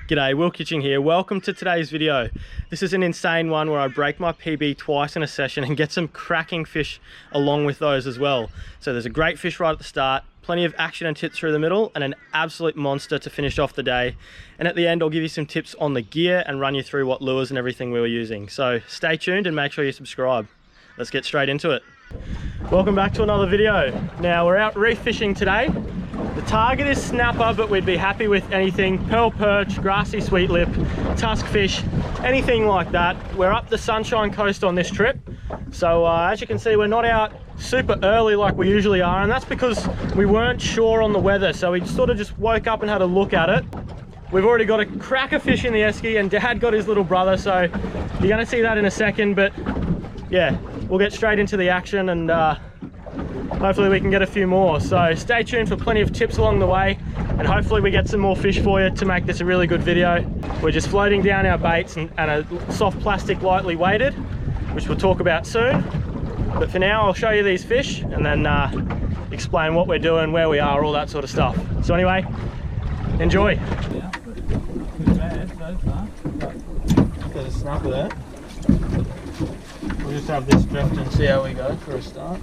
G'day, Will Kitching here. Welcome to today's video. This is an insane one where I break my PB twice in a session and get some cracking fish along with those as well. So there's a great fish right at the start, plenty of action and tips through the middle, and an absolute monster to finish off the day. And at the end, I'll give you some tips on the gear and run you through what lures and everything we were using. So stay tuned and make sure you subscribe. Let's get straight into it. Welcome back to another video. Now we're out reef fishing today. The target is snapper, but we'd be happy with anything: pearl perch, grassy sweet lip, tusk fish, anything like that. We're up the Sunshine Coast on this trip. So as you can see, we're not out super early like we usually are, and that's because we weren't sure on the weather. So we sort of just woke up and had a look at it. We've already got a cracker fish in the esky, and Dad got his little brother, so you're gonna see that in a second. But yeah, we'll get straight into the action, and hopefully we can get a few more. So stay tuned for plenty of tips along the way, and hopefully we get some more fish for you to make this a really good video. We're just floating down our baits and a soft plastic lightly weighted, which we'll talk about soon. But for now, I'll show you these fish and then explain what we're doing, where we are, all that sort of stuff. So anyway, enjoy. Yeah, too bad so far. Got a snapper there. We'll just have this drift and see how we go for a start.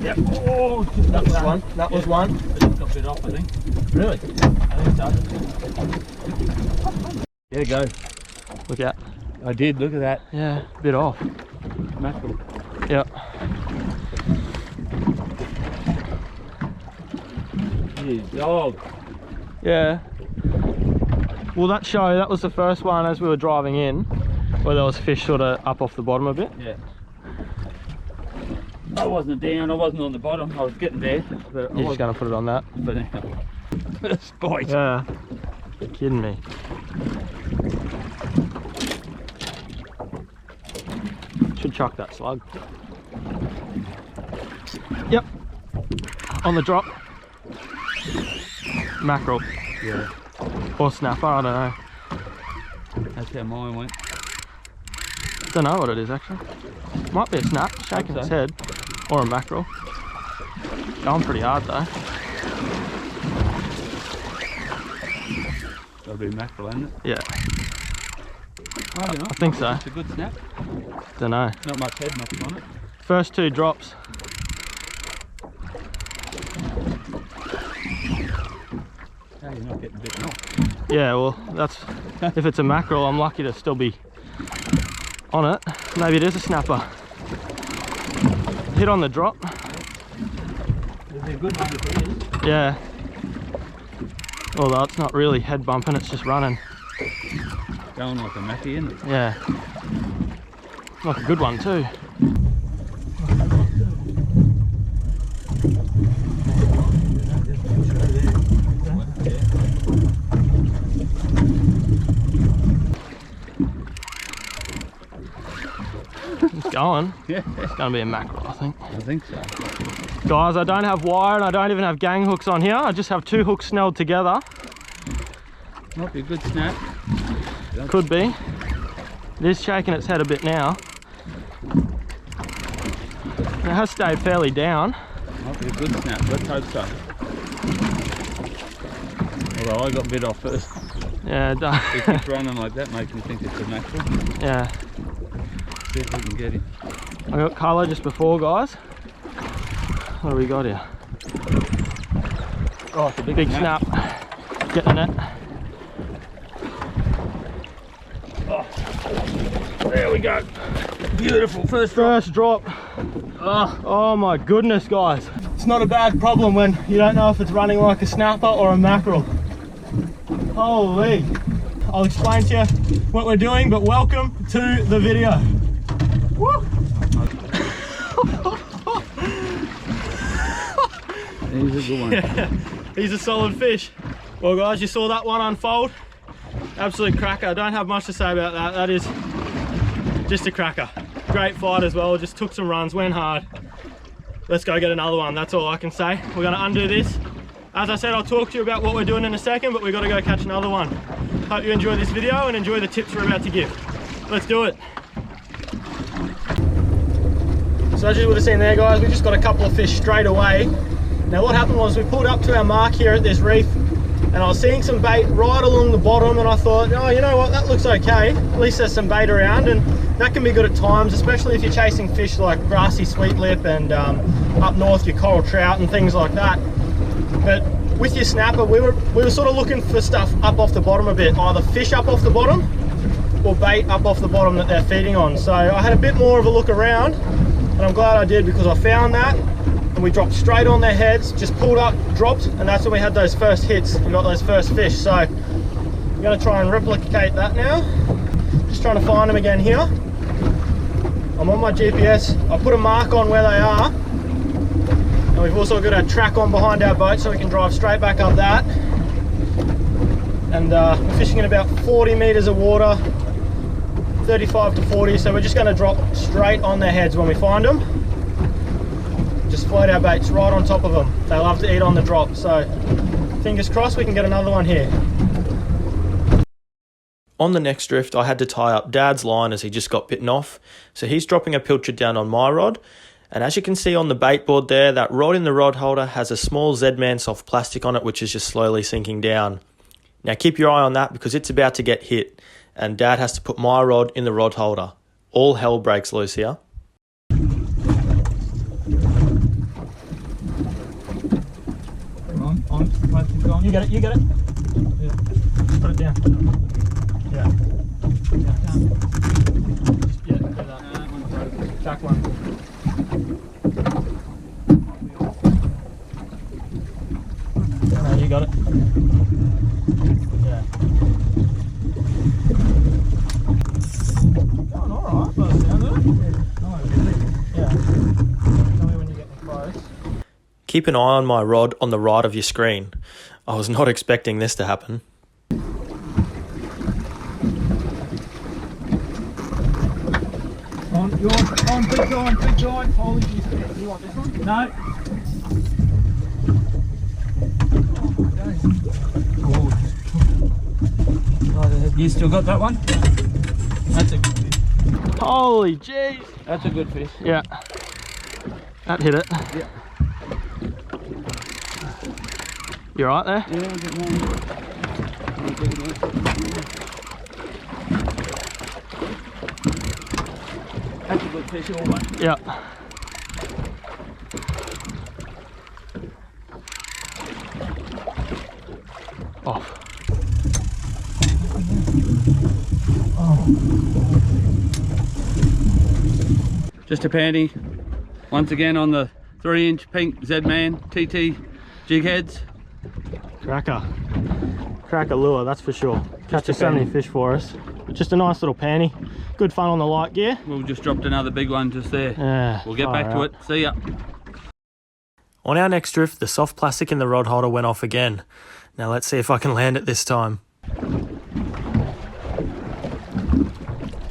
Yep. Oh, that was one. That was one. Just got a bit off, I think. Really? I think so. Yeah, go. Look out. I did, look at that. Yeah, a bit off. Mackerel. Yep. You dog. Yeah. Well, that was the first one as we were driving in, where there was fish sort of up off the bottom a bit. Yeah. I wasn't down, I wasn't on the bottom, I was getting there. But You're just going to put it on that? But anyhow. First bite. Yeah. You're kidding me. Should chuck that slug. Yep. On the drop. Mackerel. Yeah. Or snapper, I don't know. That's how mine went. Don't know what it is actually. Might be a snap, shaking its head. Or a mackerel. Going pretty hard though. That'll be mackerel, isn't it? Yeah. I don't know. I think so. It's a good snap. Don't know. Not much head knocking on it. First two drops. How you're not getting bitten off? Yeah, well, that's if it's a mackerel, I'm lucky to still be on it. Maybe it is a snapper. Hit on the drop. It'll be a good one if it is. Yeah. Although it's not really head bumping, it's just running. Going like a Mackie, isn't it? Yeah. Like a good one too. It's going. Yeah. It's going to be a mackerel, I think. I think so. Guys, I don't have wire and I don't even have gang hooks on here. I just have two hooks snelled together. Might be a good snap. Could be. It is shaking its head a bit now. It has stayed fairly down. Might be a good snap. Let's hope so. Although I got bit off first. Yeah, it does. If it's running like that, makes me think it's a mackerel. Yeah. See if we can get him. I got colour just before, guys. What do we got here? Oh, it's a Big snap. Get the net. Oh, there we go. Beautiful first drop. First drop. Oh my goodness, guys. It's not a bad problem when you don't know if it's running like a snapper or a mackerel. Holy. I'll explain to you what we're doing, but welcome to the video. Woo! He's a good one. Yeah, he's a solid fish. Well guys, you saw that one unfold. Absolute cracker. I don't have much to say about that. That is just a cracker. Great fight as well. Just took some runs, went hard. Let's go get another one. That's all I can say. We're gonna undo this. As I said, I'll talk to you about what we're doing in a second, but we've got to go catch another one. Hope you enjoy this video and enjoy the tips we're about to give. Let's do it. So as you would have seen there, guys, we just got a couple of fish straight away. Now what happened was we pulled up to our mark here at this reef and I was seeing some bait right along the bottom, and I thought, oh, you know what, that looks okay. At least there's some bait around, and that can be good at times, especially if you're chasing fish like grassy sweet lip and up north your coral trout and things like that. But with your snapper, we were sort of looking for stuff up off the bottom a bit, either fish up off the bottom or bait up off the bottom that they're feeding on. So I had a bit more of a look around, and I'm glad I did, because I found that, and we dropped straight on their heads, just pulled up, dropped, and that's when we had those first hits. We got those first fish. So I'm going to try and replicate that now. Just trying to find them again here. I'm on my GPS. I put a mark on where they are, and we've also got a track on behind our boat so we can drive straight back up that. And we're fishing in about 40 meters of water, 35 to 40, so we're just going to drop straight on their heads when we find them. Just float our baits right on top of them. They love to eat on the drop, so fingers crossed we can get another one here. On the next drift, I had to tie up Dad's line as he just got bitten off, so he's dropping a pilchard down on my rod. And as you can see on the bait board there, that rod in the rod holder has a small Zman soft plastic on it, which is just slowly sinking down. Now keep your eye on that, because it's about to get hit, and Dad has to put my rod in the rod holder. All hell breaks loose here. On. You get it, you get it. Yeah. Put it down. Yeah. Yeah, down. Yeah, do that. Chuck one. No, you got it. Yeah. Going alright by the sound of it. Yeah. Tell me when you're getting close. Keep an eye on my rod on the right of your screen. I was not expecting this to happen. On, you're on, big giant. Holy Jesus. You want this one? No. Oh, you still got that one? That's a good fish. Holy jeez. That's a good fish. Yeah. That hit it. Yeah. You right there? Yeah, good one. That's a good fish, all right. Yeah. Off. Just a panty, once again on the 3-inch pink Zman TT jig heads. Cracker lure, that's for sure. Catches so many fish for us. But just a nice little panty. Good fun on the light gear. We've just dropped another big one just there. Yeah, we'll get back to it. See ya. On our next drift, the soft plastic in the rod holder went off again. Now let's see if I can land it this time.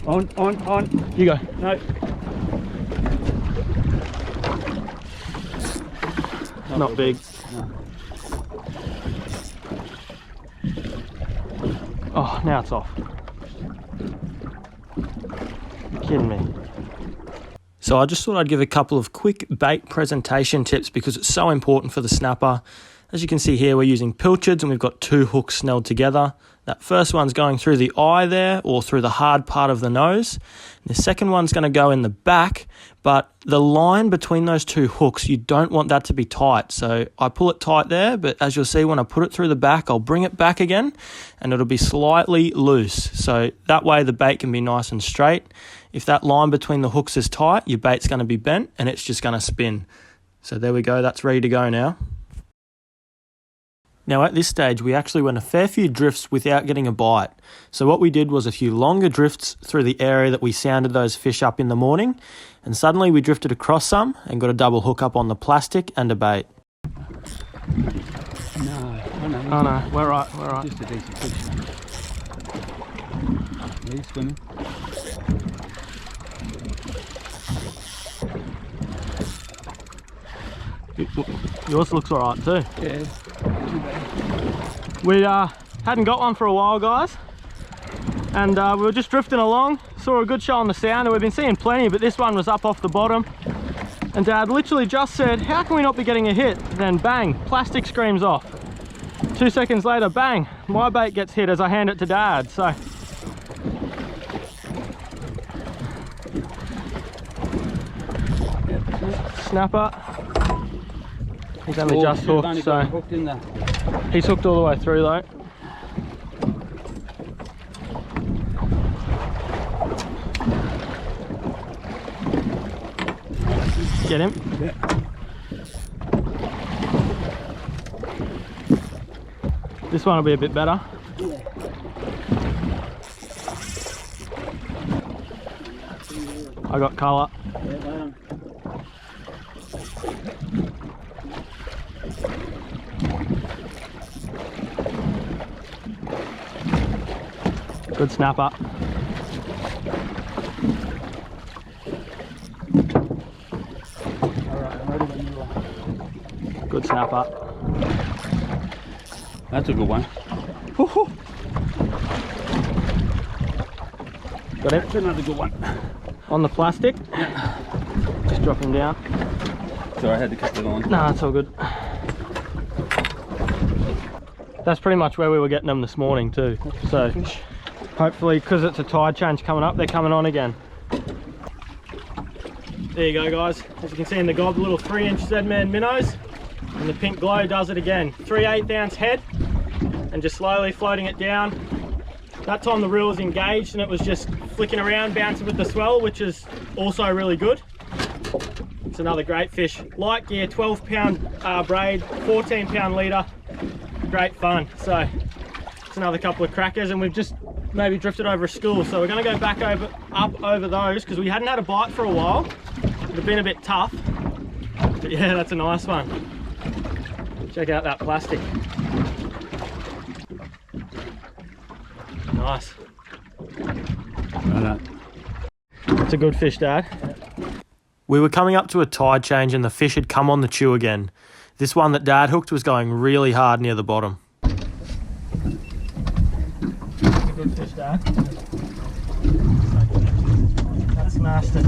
On. You go. No. Not big. No. Oh, now it's off. You're kidding me. So I just thought I'd give a couple of quick bait presentation tips because it's so important for the snapper. As you can see here, we're using pilchards and we've got 2 hooks snelled together. That first one's going through the eye there, or through the hard part of the nose. And the second one's going to go in the back, but the line between those 2 hooks, you don't want that to be tight. So I pull it tight there, but as you'll see, when I put it through the back, I'll bring it back again and it'll be slightly loose. So that way the bait can be nice and straight. If that line between the hooks is tight, your bait's going to be bent and it's just going to spin. So there we go, that's ready to go now. Now at this stage, we actually went a fair few drifts without getting a bite. So what we did was a few longer drifts through the area that we sounded those fish up in the morning, and suddenly we drifted across some and got a double hook up on the plastic and a bait. Oh no, we're right. Just a decent fish. Yeah, he's swimming. Yours looks alright too. Yeah. We hadn't got one for a while, guys, and we were just drifting along, saw a good show on the sounder. We've been seeing plenty, but this one was up off the bottom, and Dad literally just said, how can we not be getting a hit? Then bang, plastic screams off. 2 seconds later, bang, my bait gets hit as I hand it to Dad. So snapper. He's only just hooked, so he's hooked all the way through though. Get him? Yeah. This one will be a bit better. Yeah. I got colour. Good snapper. Good snapper. That's a good one. Got him? That's another good one. On the plastic. Yeah. Just drop him down. Sorry, I had to cut the line. Nah, it's all good. That's pretty much where we were getting them this morning too. So hopefully, because it's a tide change coming up, they're coming on again. There you go, guys. As you can see in the gob, the little 3-inch Zman minnows. And the pink glow does it again. 3/8 ounce head and just slowly floating it down. That time the reel was engaged and it was just flicking around, bouncing with the swell, which is also really good. It's another great fish. Light gear, 12-pound braid, 14-pound leader. Great fun. So it's another couple of crackers, and we've just maybe drifted over a school. So we're going to go back up over those because we hadn't had a bite for a while. It had been a bit tough. But yeah, that's a nice one. Check out that plastic. Nice. It's a good fish, Dad. We were coming up to a tide change and the fish had come on the chew again. This one that Dad hooked was going really hard near the bottom. It's a good fish, Dad. That smashed it.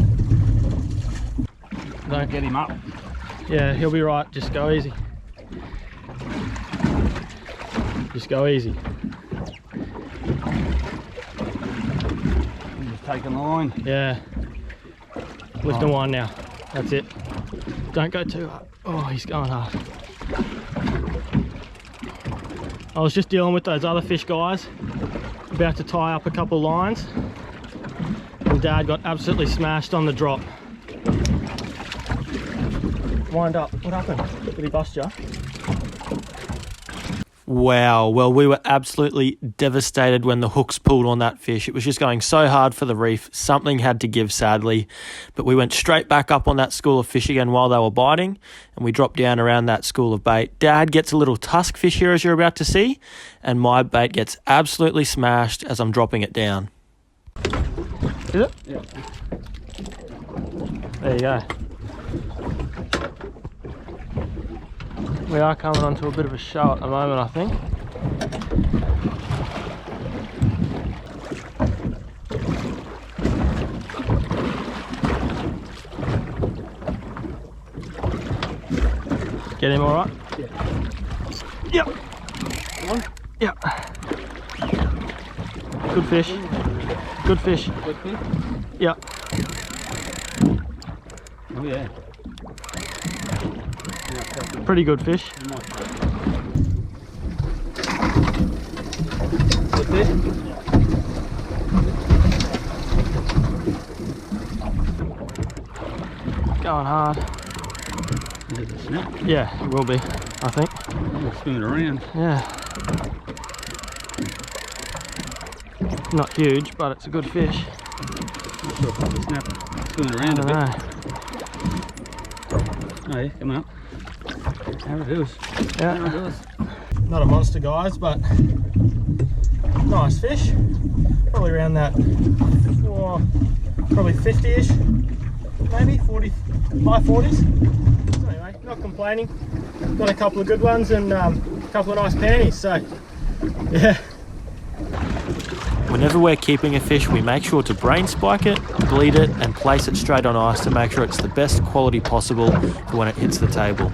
Don't get him up. Yeah, he'll be right. Just go easy. Just go easy. I'm just taking the line. Yeah. Lift the line now. That's it. Don't go too hard. Oh, he's going hard. I was just dealing with those other fish guys, about to tie up a couple lines, and Dad got absolutely smashed on the drop. Wind up. What happened? Did he bust you? Wow, well, we were absolutely devastated when the hooks pulled on that fish. It was just going so hard for the reef. Something had to give, sadly. But we went straight back up on that school of fish again while they were biting, and we dropped down around that school of bait. Dad gets a little tusk fish here, as you're about to see, and my bait gets absolutely smashed as I'm dropping it down. Is it? Yeah. There you go. We are coming onto a bit of a show at the moment, I think. Get him all right? Yeah. Yep. One? Yep. Good fish. Good fish. Good fish? Yep. Oh yeah. Pretty good fish. Good fish? Going hard. Is it a snap? Yeah, it will be, I think. I'll spin it around. Yeah. Not huge, but it's a good fish. Not sure if it's a snap. Spin it I around a don't bit. know. Oh yeah, come up. How it is. Yeah. How it is. Not a monster, guys, but nice fish. Probably around that, probably 50-ish, maybe 40, high 40s. So anyway, not complaining. Got a couple of good ones and a couple of nice panties, so yeah. Whenever we're keeping a fish, we make sure to brain spike it, bleed it, and place it straight on ice to make sure it's the best quality possible for when it hits the table.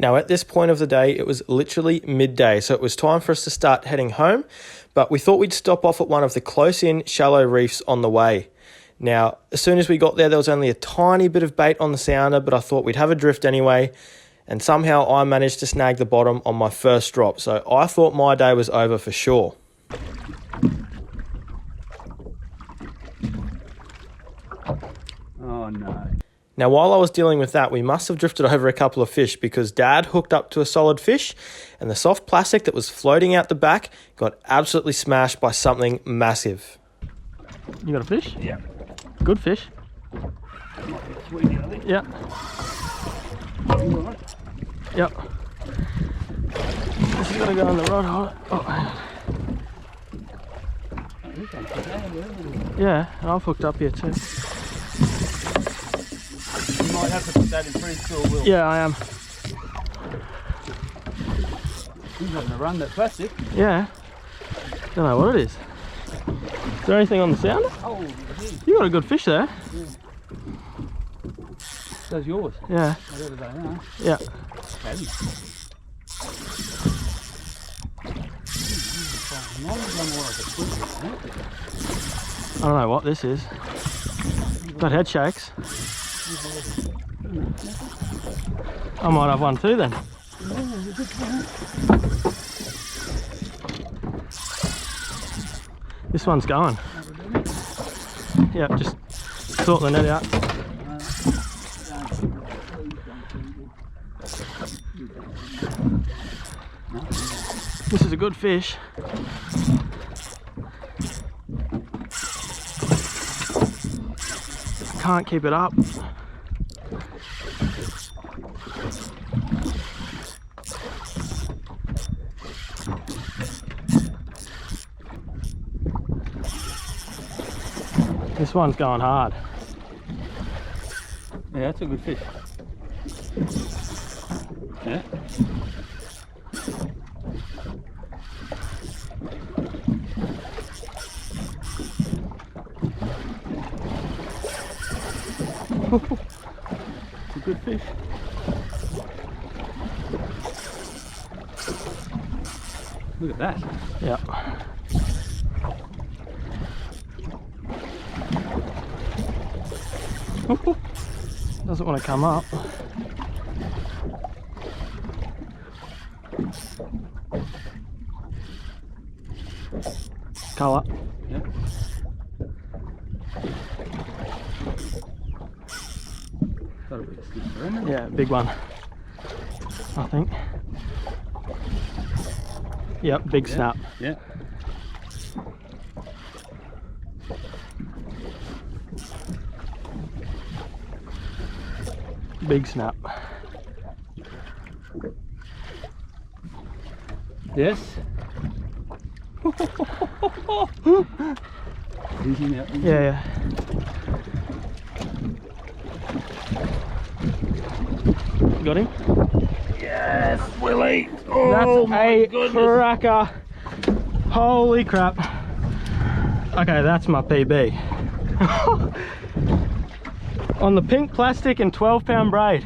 Now at this point of the day, it was literally midday, so it was time for us to start heading home, but we thought we'd stop off at one of the close-in shallow reefs on the way. Now, as soon as we got there was only a tiny bit of bait on the sounder, but I thought we'd have a drift anyway, and somehow I managed to snag the bottom on my first drop, so I thought my day was over for sure. Oh no. Now, while I was dealing with that, we must have drifted over a couple of fish because Dad hooked up to a solid fish and the soft plastic that was floating out the back got absolutely smashed by something massive. You got a fish? Yeah. Good fish. Sweetie, I think. Yeah. Yep. This is gonna go on the rod. Oh, hang on. Yeah, and I've hooked up here too. You might have to put that in preschool, Will. Yeah, I am. He's having a run, that plastic. Yeah. Don't know what it is. Is there anything on the sounder? Oh, it is. You got a good fish there. Yeah. That's yours. Yeah. Whatever they are. Yeah. Caddy. I don't know what this is. Got head shakes. I might have one too then. This one's going. Yeah, just sort the net out. This is a good fish. Can't keep it up. This one's going hard. Yeah, that's a good fish. Yeah. It's a good fish. Look at that. Yeah. Doesn't want to come up. Colour. Yeah. That'll be a sniffer, isn't it? Yeah, big one. I think. Yep, big snap. Yeah. Big snap. Yes. Easy now. Easy. Yeah. Got him? Yes, Willie. That's a cracker. Holy crap. Okay, that's my PB. On the pink plastic and 12-pound braid.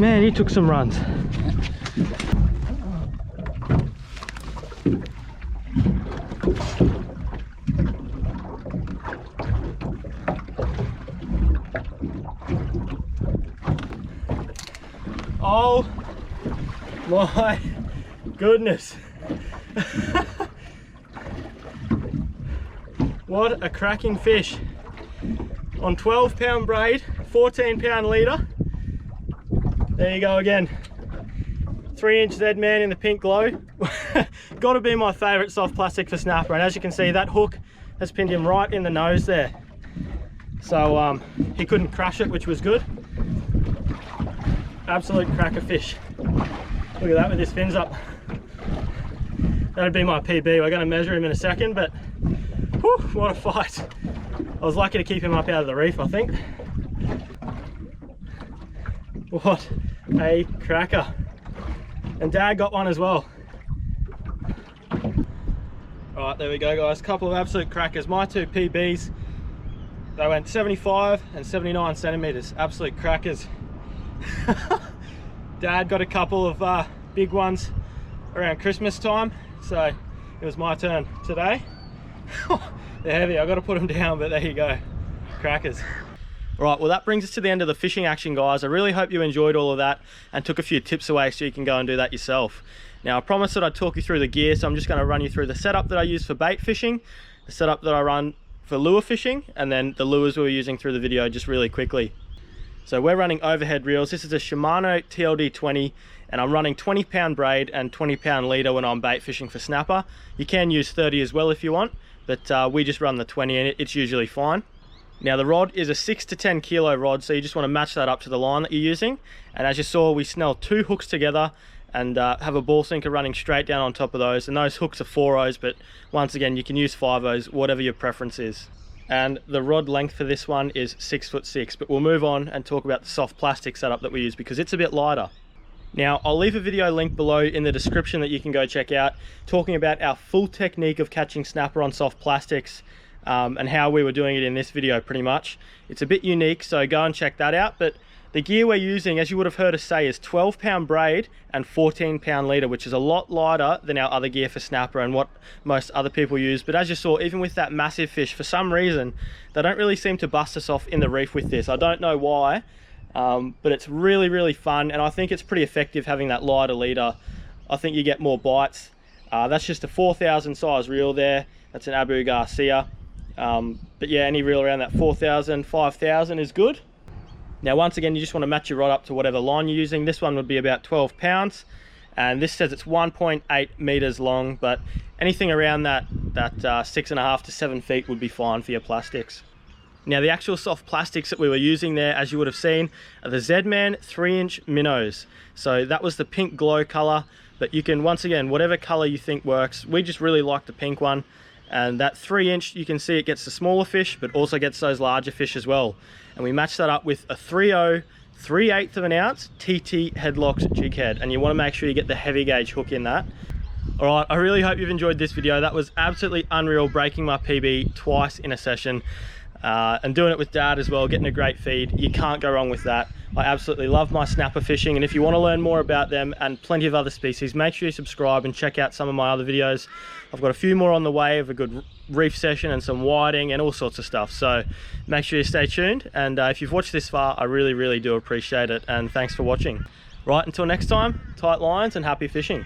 Man, he took some runs. Oh my goodness. What a cracking fish. On 12-pound braid, 14-pound leader. There you go again. 3-inch Zman in the pink glow. Got to be my favourite soft plastic for snapper, and as you can see, that hook has pinned him right in the nose there. So he couldn't crush it, which was good. Absolute cracker fish. Look at that with his fins up. That'd be my PB. We're going to measure him in a second, but whew, what a fight. I was lucky to keep him up out of the reef, I think. What a cracker. And Dad got one as well. All right, there we go, guys. Couple of absolute crackers. My two PBs, they went 75 and 79 centimeters. Absolute crackers. Dad got a couple of big ones around Christmas time, so it was my turn today. They're heavy, I got to put them down, but there you go, crackers. Right, well that brings us to the end of the fishing action, guys. I really hope you enjoyed all of that and took a few tips away so you can go and do that yourself. Now I promised that I'd talk you through the gear, so I'm just going to run you through the setup that I use for bait fishing, the setup that I run for lure fishing, and then the lures we were using through the video just really quickly. So we're running overhead reels. This is a Shimano TLD 20, and I'm running 20-pound braid and 20-pound leader when I'm bait fishing for snapper. You can use 30 as well if you want, but we just run the 20 and it's usually fine. Now the rod is a 6 to 10 kilo rod, so you just want to match that up to the line that you're using. And as you saw, we snelled 2 hooks together and have a ball sinker running straight down on top of those. And those hooks are 4-0s, but once again, you can use 5-0s, whatever your preference is. And the rod length for this one is 6'6", but we'll move on and talk about the soft plastic setup that we use because it's a bit lighter. Now, I'll leave a video link below in the description that you can go check out, talking about our full technique of catching snapper on soft plastics, and how we were doing it in this video pretty much. It's a bit unique, so go and check that out. But the gear we're using, as you would have heard us say, is 12-pound braid and 14-pound leader, which is a lot lighter than our other gear for snapper and what most other people use. But as you saw, even with that massive fish, for some reason, they don't really seem to bust us off in the reef with this. I don't know why, but it's really, really fun, and I think it's pretty effective having that lighter leader. I think you get more bites. That's just a 4,000 size reel there. That's an Abu Garcia. But yeah, any reel around that 4,000, 5,000 is good. Now once again, you just want to match your rod up to whatever line you're using. This one would be about 12 pounds, and this says it's 1.8 meters long, but anything around that 6.5 to 7 feet would be fine for your plastics. Now the actual soft plastics that we were using there, as you would have seen, are the Zman 3-inch minnows. So that was the pink glow color, but you can, once again, whatever color you think works. We just really like the pink one. And that 3-inch, you can see it gets the smaller fish, but also gets those larger fish as well. And we match that up with a 3/0, 3/8 of an ounce TT headlocks jig head. And you want to make sure you get the heavy gauge hook in that. All right, I really hope you've enjoyed this video. That was absolutely unreal, breaking my PB twice in a session. And doing it with Dad as well, getting a great feed. You can't go wrong with that. I absolutely love my snapper fishing, and if you want to learn more about them and plenty of other species, make sure you subscribe and check out some of my other videos. I've got a few more on the way of a good reef session and some whiting and all sorts of stuff, so make sure you stay tuned. And if you've watched this far, I really, really do appreciate it, and thanks for watching. Right, until next time, tight lines and happy fishing.